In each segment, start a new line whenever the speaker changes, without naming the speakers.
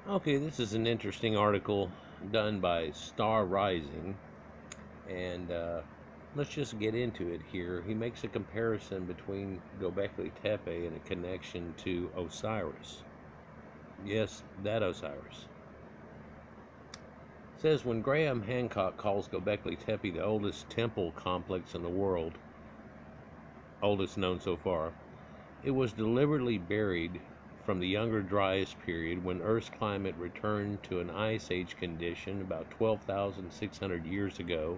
Okay, this is an interesting article done by Star Rising, and let's just get into it here. He makes a comparison between Gobekli Tepe and a connection to Osiris. Yes, that Osiris. It says when Graham Hancock calls Gobekli Tepe the oldest temple complex in the world, oldest known so far, it was deliberately buried from the Younger Dryas period when Earth's climate returned to an ice age condition about 12,600 years ago,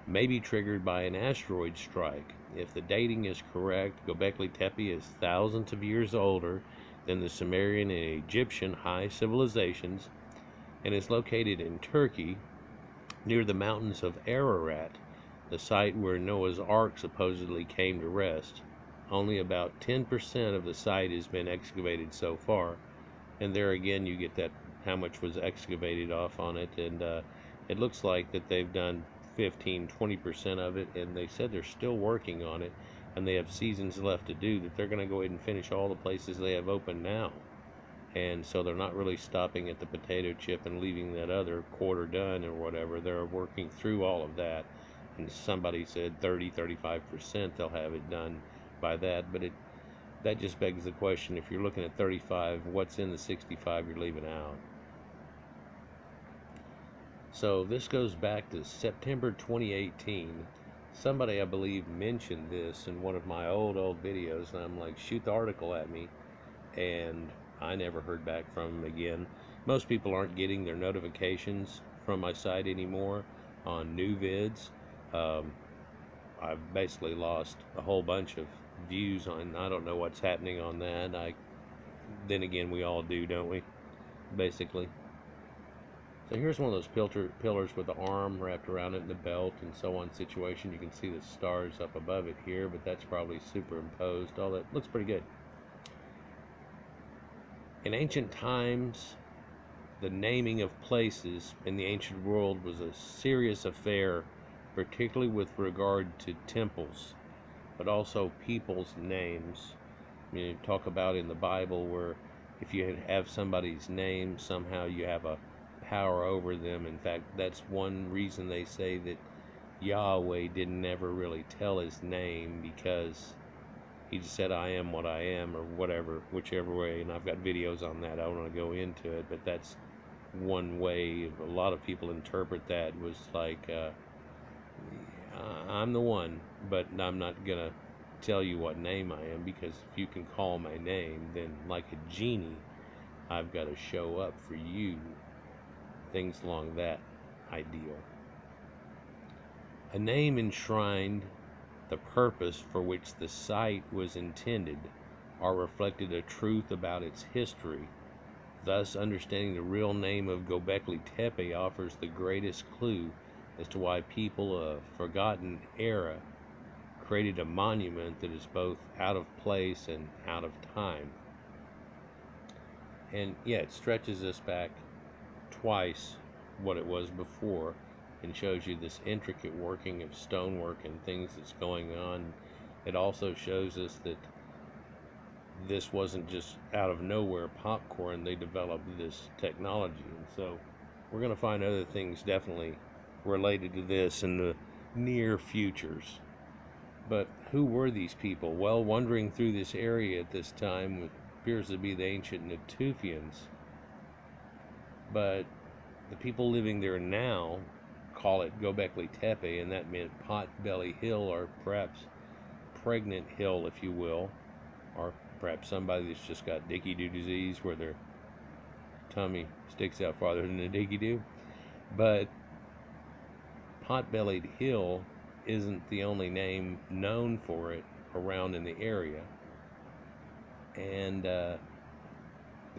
maybe triggered by an asteroid strike. If the dating is correct, Gobekli Tepe is thousands of years older than the Sumerian and Egyptian high civilizations and is located in Turkey near the mountains of Ararat, the site where Noah's Ark supposedly came to rest. Only about 10% of the site has been excavated so far, and there again you get that how much was excavated off on it, and it looks like that they've done 15-20% of it, and they said they're still working on it, and they have seasons left to do that. They're going to go ahead and finish all the places they have open now, and so they're not really stopping at the potato chip and leaving that other quarter done or whatever. They're working through all of that, and somebody said 30-35% they'll have it done by that. But that just begs the question, if you're looking at 35, what's in the 65 you're leaving out? So this goes back to September 2018. Somebody, I believe, mentioned this in one of my old videos, and I'm like, shoot the article at me, and I never heard back from them again. Most people aren't getting their notifications from my site anymore on new vids. I've basically lost a whole bunch of views on. I don't know what's happening on that. Then again, we all do, don't we? Basically. So here's one of those pillars with the arm wrapped around it and the belt and so on situation. You can see the stars up above it here, but that's probably superimposed. All that looks pretty good. In ancient times, the naming of places in the ancient world was a serious affair, particularly with regard to temples, but also people's names. You talk about in the Bible where if you have somebody's name, somehow you have a power over them. In fact, that's one reason they say that Yahweh didn't ever really tell his name, because he just said, I am what I am, or whatever, whichever way. And I've got videos on that. I don't want to go into it, but that's one way a lot of people interpret that, was like, I'm the one, but I'm not going to tell you what name I am, because if you can call my name, then like a genie, I've got to show up for you. Things along that ideal. A name enshrined the purpose for which the site was intended, or reflected a truth about its history. Thus, understanding the real name of Gobekli Tepe offers the greatest clue as to why people of a forgotten era created a monument that is both out of place and out of time. And yeah, it stretches us back twice what it was before, and shows you this intricate working of stonework and things that's going on. It also shows us that this wasn't just out of nowhere popcorn. They developed this technology, and so we're going to find other things definitely related to this in the near futures. But who were these people? Well, wandering through this area at this time appears to be the ancient Natufians, but the people living there now call it Gobekli Tepe, and that meant Potbelly Hill, or perhaps Pregnant Hill, if you will, or perhaps somebody that's just got dicky-doo disease where their tummy sticks out farther than the dicky-doo. But Potbellied Hill isn't the only name known for it around in the area, and the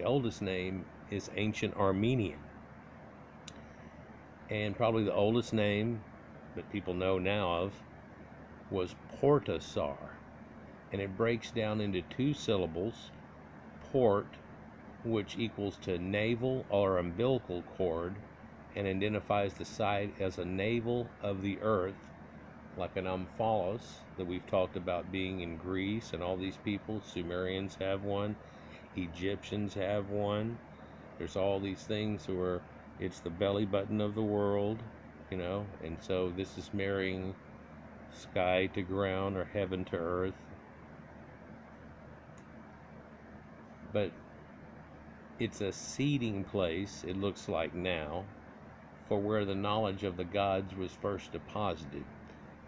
oldest name is ancient Armenian. And probably the oldest name that people know now of was portasar. And it breaks down into two syllables, port, which equals to navel or umbilical cord, and identifies the site as a navel of the earth, like an omphalos that we've talked about being in Greece, and all these people, Sumerians have one, Egyptians have one, There's all these things where it's the belly button of the world, and so this is marrying sky to ground or heaven to earth. But it's a seeding place, it looks like now, for where the knowledge of the gods was first deposited,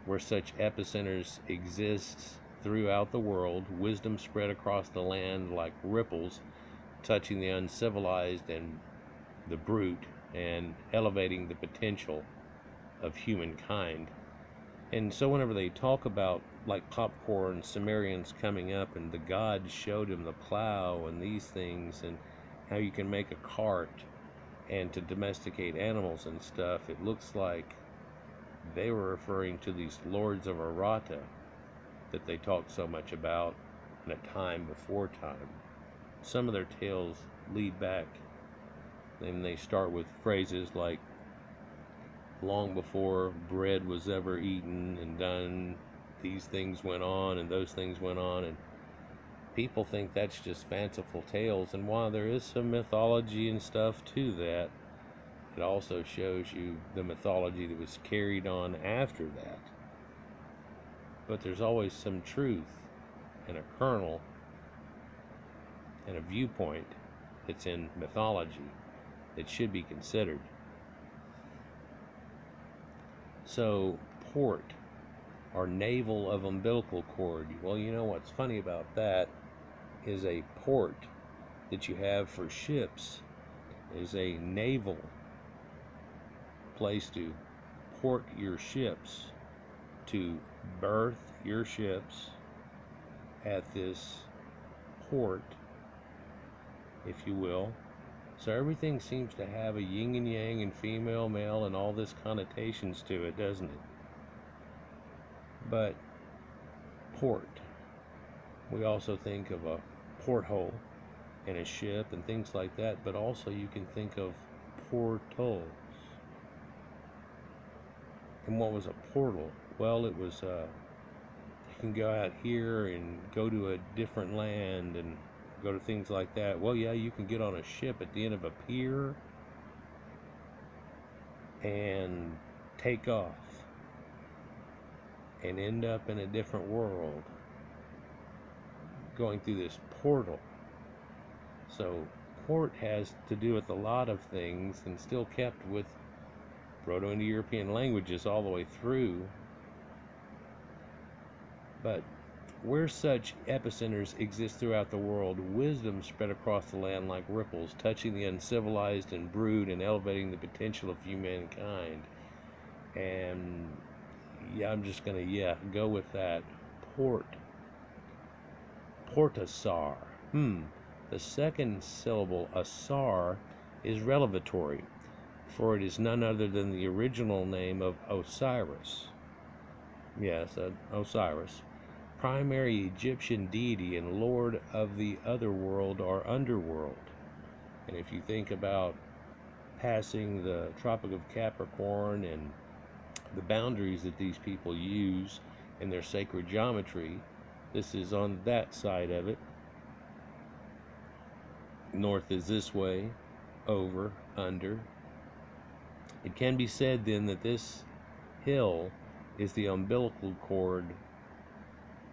where such epicenters exist throughout the world, wisdom spread across the land like ripples, touching the uncivilized and the brute, and elevating the potential of humankind. And so whenever they talk about, like, popcorn, Sumerians coming up and the gods showed him the plow and these things, and how you can make a cart and to domesticate animals and stuff, it looks like they were referring to these lords of Arata that they talked so much about in a time before time. Some of their tales lead back, and they start with phrases like, long before bread was ever eaten and done, these things went on and those things went on, and people think that's just fanciful tales. And while there is some mythology and stuff to that, it also shows you the mythology that was carried on after that. But there's always some truth and a kernel and a viewpoint that's in mythology that should be considered. So, port, or navel of umbilical cord. Well, you know what's funny about that is a port that you have for ships is a naval place to port your ships, to berth your ships at this port, if you will. So everything seems to have a yin and yang and female, male, and all this connotations to it, doesn't it? But port, we also think of a porthole in a ship and things like that, but also you can think of portals. And what was a portal? Well, it was, you can go out here and go to a different land and go to things like that. Well, yeah, you can get on a ship at the end of a pier and take off and end up in a different world going through this portal. So port has to do with a lot of things, and still kept with Proto-Indo-European languages all the way through. But where such epicenters exist throughout the world, wisdom spread across the land like ripples, touching the uncivilized and brute, and elevating the potential of humankind. And yeah, I'm just gonna go with that. PortAssar. The second syllable, Asar, is revelatory, for it is none other than the original name of Osiris. Yes, Osiris, primary Egyptian deity and lord of the otherworld or underworld. And if you think about passing the Tropic of Capricorn and the boundaries that these people use in their sacred geometry, this is on that side of it. North is this way, over, under. It can be said then that this hill is the umbilical cord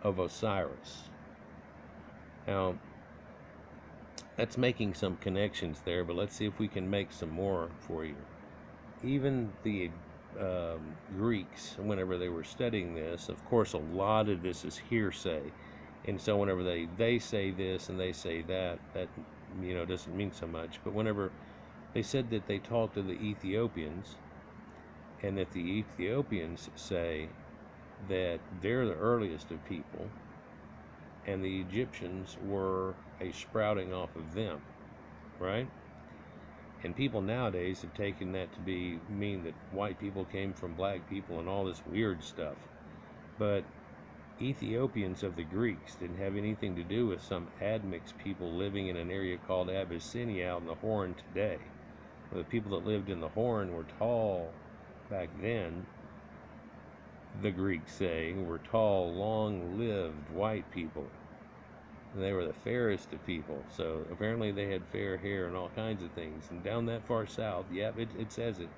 of Osiris. Now, that's making some connections there, but let's see if we can make some more for you. Even the Greeks, whenever they were studying this, of course a lot of this is hearsay, and so whenever they say this and they say that doesn't mean so much. But whenever they said that they talked to the Ethiopians, and that the Ethiopians say that they're the earliest of people, and the Egyptians were a sprouting off of them, right? And people nowadays have taken that to mean that white people came from black people and all this weird stuff. But Ethiopians of the Greeks didn't have anything to do with some admixed people living in an area called Abyssinia out in the Horn today. The people that lived in the Horn were tall back then, the Greeks say, were tall, long-lived white people. And they were the fairest of people. So apparently they had fair hair and all kinds of things. And down that far south, yep, it says it.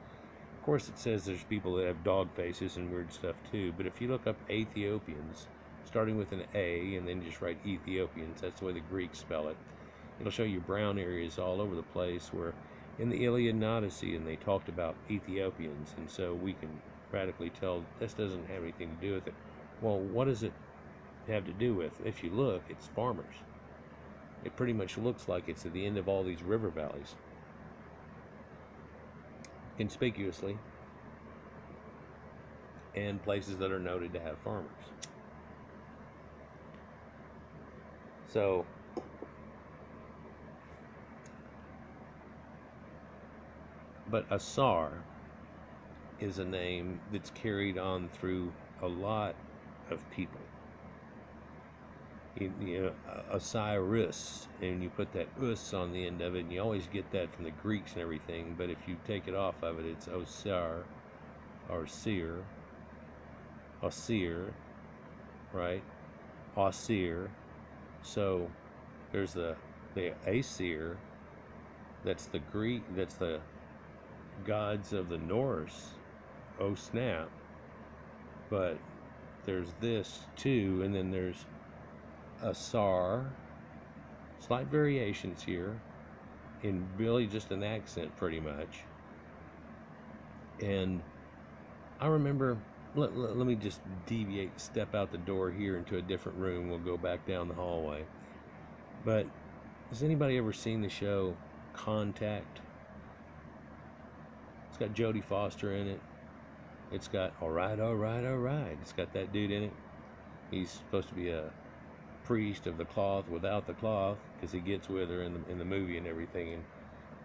Of course, it says there's people that have dog faces and weird stuff too. But if you look up Ethiopians, starting with an A and then just write Ethiopians, that's the way the Greeks spell it. It'll show you brown areas all over the place where in the Iliad and Odyssey, and they talked about Ethiopians. And so we can radically tell this doesn't have anything to do with it. Well, what does it have to do with? If you look, it's farmers. It pretty much looks like it's at the end of all these river valleys, conspicuously, and places that are noted to have farmers. So but Asar is a name that's carried on through a lot of people. Osiris, and you put that us on the end of it, and you always get that from the Greeks and everything, but if you take it off of it, it's Osar, or Osir, right? Osir. So there's the Asir, that's the Greek, that's the gods of the Norse, oh snap. But there's this too, and then there's Asar, slight variations here, in really just an accent pretty much. And I remember, let me just step out the door here into a different room. We'll go back down the hallway. But has anybody ever seen the show Contact? It's got Jodie Foster in it. It's got All Right. It's got that dude in it. He's supposed to be a priest of the cloth without the cloth, because he gets with her in the movie and everything, and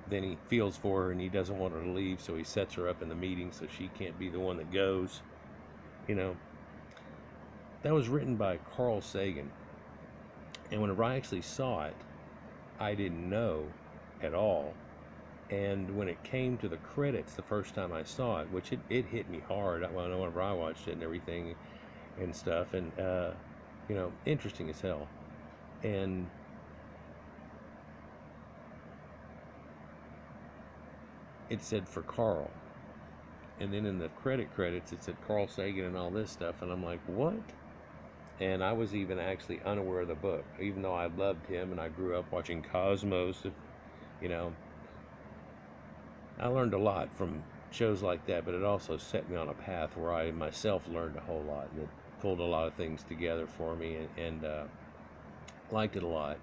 then he feels for her and he doesn't want her to leave, so he sets her up in the meeting so she can't be the one that goes. That was written by Carl Sagan, and whenever I actually saw it, I didn't know at all. And when it came to the credits the first time I saw it, which it hit me hard whenever I watched it and everything and stuff, and interesting as hell. And it said for Carl, and then in the credits it said Carl Sagan and all this stuff, and I'm like, what? And I was even actually unaware of the book, even though I loved him and I grew up watching Cosmos. I learned a lot from shows like that, but it also set me on a path where I myself learned a whole lot, and it pulled a lot of things together for me, and liked it a lot.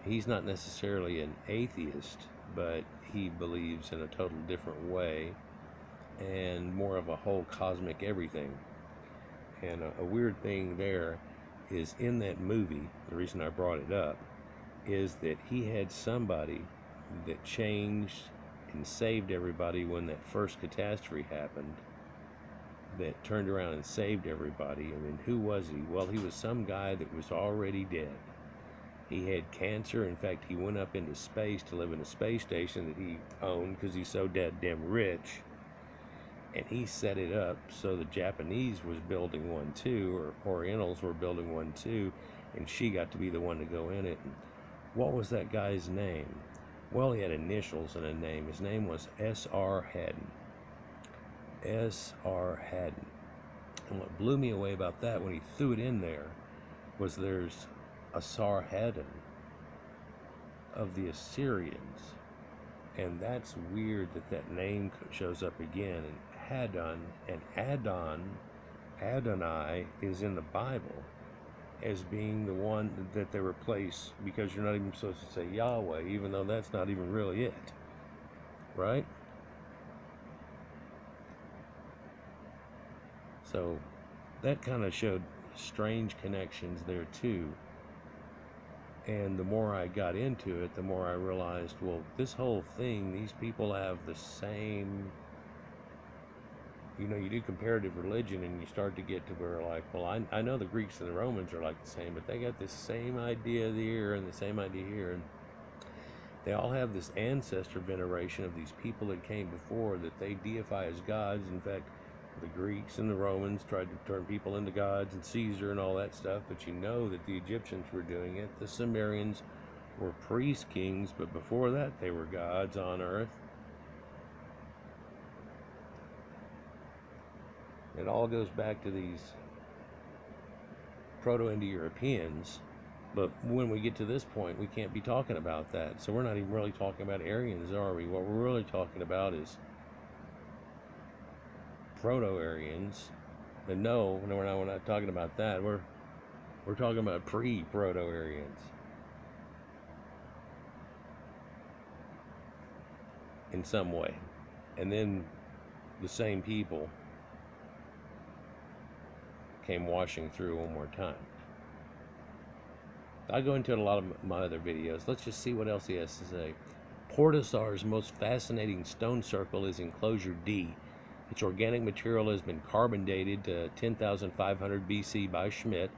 He's not necessarily an atheist, but he believes in a total different way and more of a whole cosmic everything. And a weird thing there is, in that movie, the reason I brought it up is that he had somebody that changed and saved everybody when that first catastrophe happened, that turned around and saved everybody. I mean, who was he? Well, he was some guy that was already dead. He had cancer. In fact, he went up into space to live in a space station that he owned because he's so damn rich. And he set it up so the Japanese was building one too, or Orientals were building one too, and she got to be the one to go in it. And what was that guy's name? Well, he had initials and a name. His name was S.R. Haddon. S.R. Haddon. And what blew me away about that, when he threw it in there, was there's Asar Haddon of the Assyrians. And that's weird that name shows up again. And Haddon and Adonai is in the Bible as being the one that they replace, because you're not even supposed to say Yahweh, even though that's not even really it, right? So that kind of showed strange connections there too. And the more I got into it, the more I realized, well, this whole thing, these people have the same, you do comparative religion, and you start to get to where, like, well, I know the Greeks and the Romans are like the same, but they got this same idea here and the same idea here, and they all have this ancestor veneration of these people that came before that they deify as gods. In fact, The Greeks and the Romans tried to turn people into gods, and Caesar and all that stuff, but you know that the Egyptians were doing it. The Sumerians were priest kings, but before that they were gods on earth. It all goes back to these Proto-Indo-Europeans, but when we get to this point, we can't be talking about that. So we're not even really talking about Aryans, are we? What we're really talking about is Proto-Aryans. And no, we're not talking about that. We're talking about pre-Proto-Aryans. In some way. And then the same people came washing through one more time. I go into a lot of my other videos. Let's just see what else he has to say. PortAssar's most fascinating stone circle is enclosure D. Its organic material has been carbon dated to 10,500 BC by Schmidt,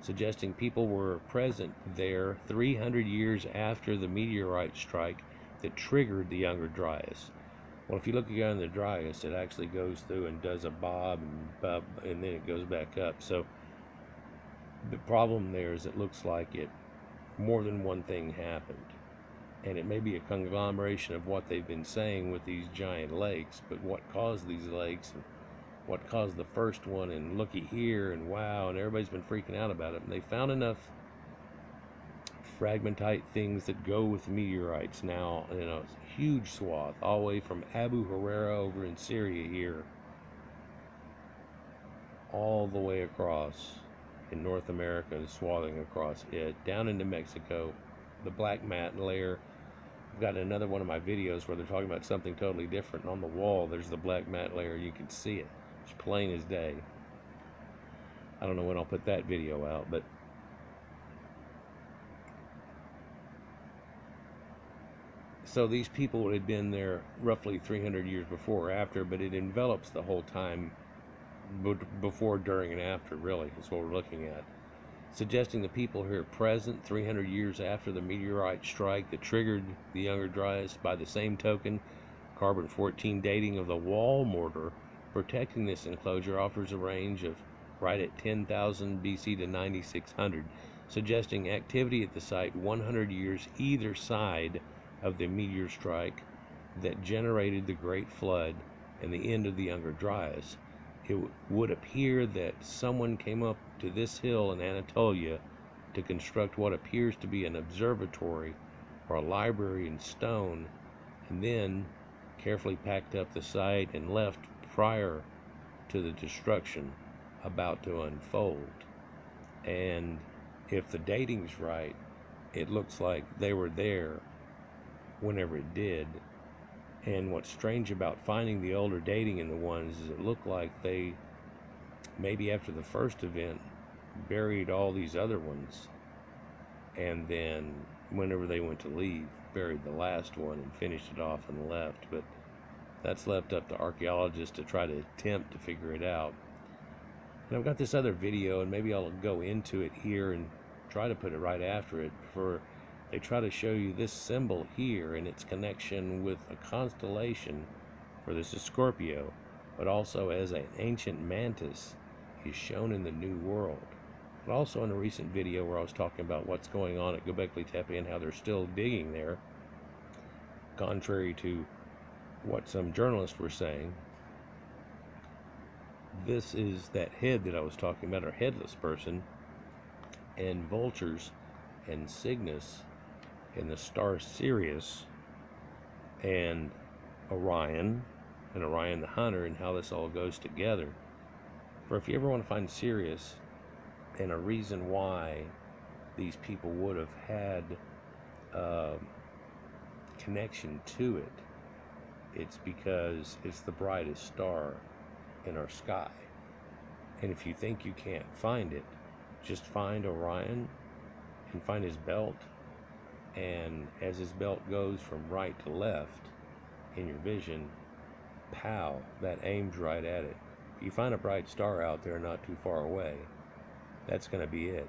suggesting people were present there 300 years after the meteorite strike that triggered the Younger Dryas. Well, if you look again in the Dryas, it actually goes through and does a bob and then it goes back up. So the problem there is it looks like more than one thing happened. And it may be a conglomeration of what they've been saying with these giant lakes, but what caused these lakes and what caused the first one, and looky here, and wow, and everybody's been freaking out about it. And they found enough fragmentite things that go with meteorites now in a huge swath, all the way from Abu Huraira over in Syria here, all the way across in North America and swathing across it, down into Mexico, the black mat layer. I've got another one of my videos where they're talking about something totally different. On the wall, there's the black mat layer. You can see it. It's plain as day. I don't know when I'll put that video out, but so these people had been there roughly 300 years before or after, but it envelops the whole time before, during, and after, really, is what we're looking at. Suggesting the people here present 300 years after the meteorite strike that triggered the Younger Dryas. By the same token, carbon-14 dating of the wall mortar protecting this enclosure offers a range of right at 10,000 BC to 9,600, suggesting activity at the site 100 years either side of the meteor strike that generated the Great Flood and the end of the Younger Dryas. It would appear that someone came up to this hill in Anatolia to construct what appears to be an observatory or a library in stone, and then carefully packed up the site and left prior to the destruction about to unfold. And if the dating's right, it looks like they were there whenever it did. And what's strange about finding the older dating in the ones is it looked like they, maybe after the first event, buried all these other ones, and then whenever they went to leave, buried the last one and finished it off and left. But that's left up to archaeologists to try to attempt to figure it out. And I've got this other video, and maybe I'll go into it here and try to put it right after it. They try to show you this symbol here and its connection with a constellation, for this is Scorpio, but also as an ancient mantis is shown in the New World. But also in a recent video where I was talking about what's going on at Gobekli Tepe and how they're still digging there, contrary to what some journalists were saying. This is that head that I was talking about, or headless person, and vultures and Cygnus and the star Sirius and Orion the Hunter, and how this all goes together. For if you ever want to find Sirius and a reason why these people would have had a connection to it, it's because it's the brightest star in our sky. And if you think you can't find it, just find Orion and find his belt, and as his belt goes from right to left in your vision, pow, that aims right at it. If you find a bright star out there not too far away, that's going to be it.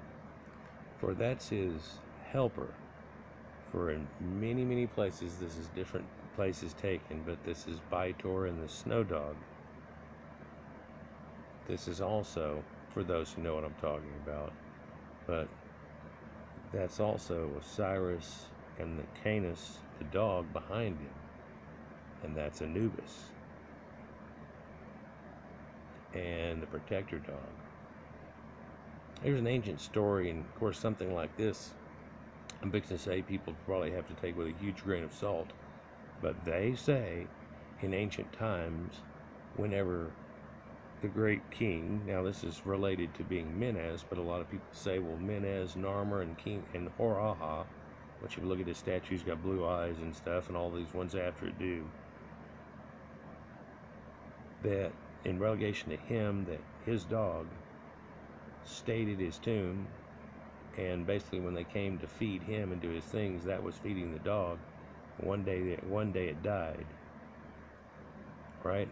For that's his helper. For in many, many places, this is different places taken, but this is Baitor and the Snow Dog. This is also, for those who know what I'm talking about, but that's also Osiris and the Canis, the dog behind him, and that's Anubis and the protector dog. There's an ancient story, and of course something like this, I'm fixing to say, people probably have to take with a huge grain of salt, but they say in ancient times, whenever the great king, now this is related to being Menes, but a lot of people say, well, Menes, Narmer, and King and Hor-Aha, which if you look at his statue, he's got blue eyes and stuff, and all these ones after it do, that in relegation to him, that his dog stayed at his tomb, and basically when they came to feed him and do his things, that was feeding the dog. One day it died, right?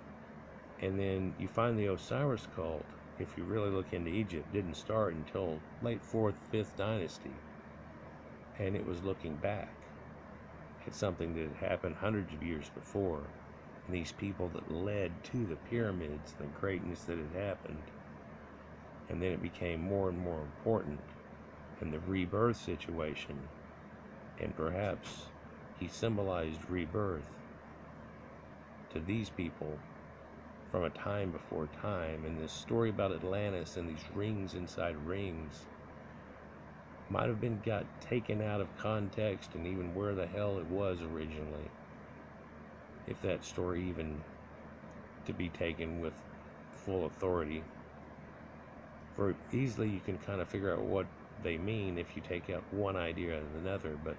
And then you find the Osiris cult, if you really look into Egypt, didn't start until late 4th, 5th dynasty. And it was looking back at something that had happened hundreds of years before. And these people that led to the pyramids, the greatness that had happened. And then it became more and more important in the rebirth situation. And perhaps he symbolized rebirth to these people from a time before time. And this story about Atlantis and these rings inside rings might have been taken out of context, and even where the hell it was originally, if that story even to be taken with full authority. For easily you can kind of figure out what they mean if you take out one idea and another, but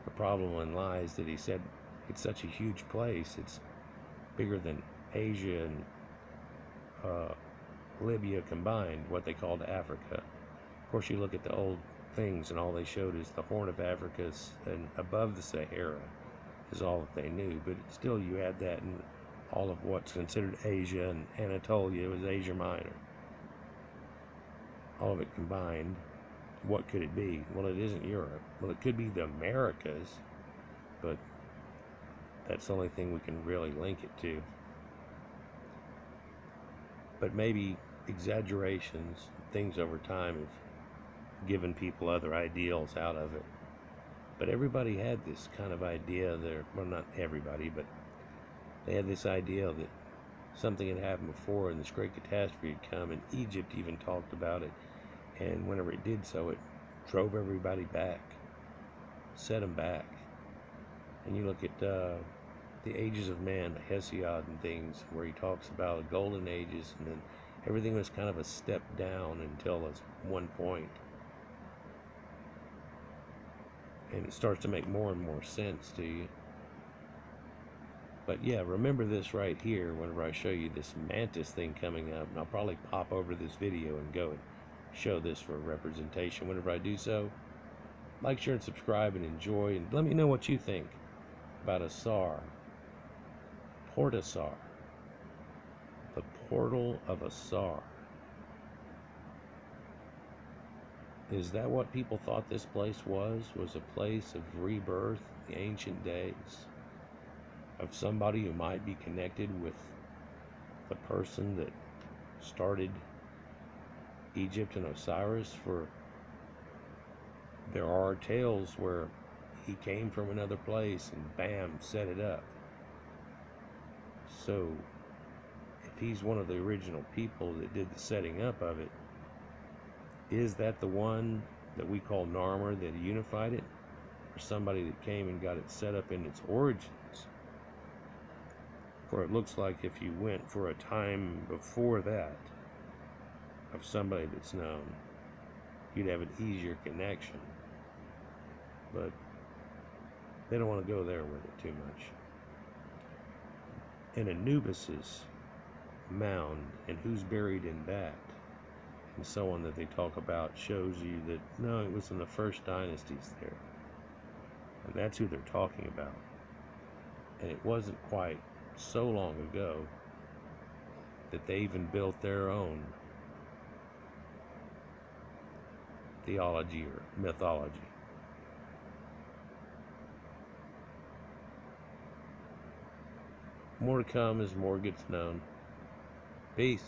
the problem lies that he said it's such a huge place, it's bigger than Asia and Libya combined, what they called Africa. Of course, you look at the old things and all they showed is the Horn of Africa, and above the Sahara is all that they knew, but still you add that and all of what's considered Asia, and Anatolia was Asia Minor. All of it combined, what could it be? Well, it isn't Europe. Well, it could be the Americas, but that's the only thing we can really link it to. But maybe exaggerations, things over time have given people other ideals out of it. But everybody had this kind of idea there, well, not everybody, but they had this idea that something had happened before and this great catastrophe had come, and Egypt even talked about it. And whenever it did so, it drove everybody back, set them back. And you look at the ages of man, Hesiod and things, where he talks about the golden ages, and then everything was kind of a step down until one point. And it starts to make more and more sense to you. But yeah, remember this right here whenever I show you this mantis thing coming up, and I'll probably pop over this video and go and show this for representation. Whenever I do so, like, share, and subscribe, and enjoy, and let me know what you think about Asar, PortAssar, the portal of Asar. Is that what people thought this place was a place of rebirth, the ancient days, of somebody who might be connected with the person that started Egypt and Osiris? For there are tales where he came from another place and bam, set it up. So if he's one of the original people that did the setting up of it, is that the one that we call Narmer that unified it, or somebody that came and got it set up in its origins? For it looks like if you went for a time before that of somebody that's known, you'd have an easier connection. But they don't want to go there with it too much. And Anubis's mound and who's buried in that, and so on, that they talk about, shows you that no, it was in the first dynasties there, and that's who they're talking about. And it wasn't quite so long ago that they even built their own theology or mythology. More to come as more gets known. Peace.